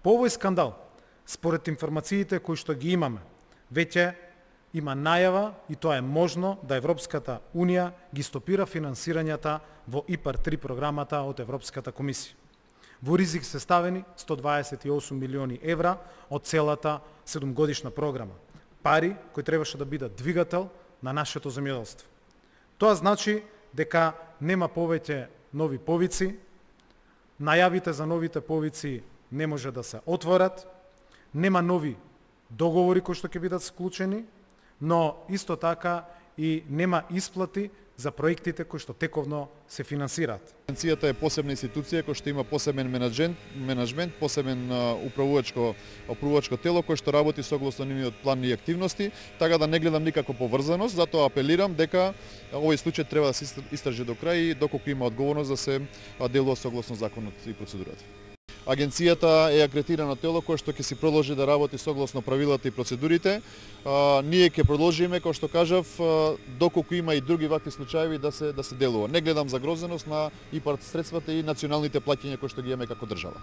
По овој скандал, според информациите кои што ги имаме, веќе има најава и тоа е можно да Европската Унија ги стопира финансирањата во ИПАР-3 програмата од Европската комисија. Во ризик се ставени 128 милиони евра од целата 7-годишна програма. Пари кои требаше да бидат двигател на нашето земјоделство. Тоа значи дека нема повеќе нови повици, најавите за новите повици не може да се отворат, нема нови договори кои што ќе бидат склучени, но исто така и нема исплати за проектите кои што тековно се финансираат. Агенцијата е посебна институција која што има посебен менаџмент, посебен управувачко тело кој што работи согласно нивниот план и активности, така да не гледам никаква поврзаност, затоа апелирам дека овој случај треба да се истражи до крај и доколку има одговорност да се делува согласно законот и процедурата. Агенцијата е акредитирано тело кое што ќе си продолжи да работи согласно правилата и процедурите. Ние ќе продолжиме, како што кажав, доколку има и други вакви случаи да се делува. Не гледам загрозеност на ИПАР средствата и националните плаќања кои што ги имаме како држава.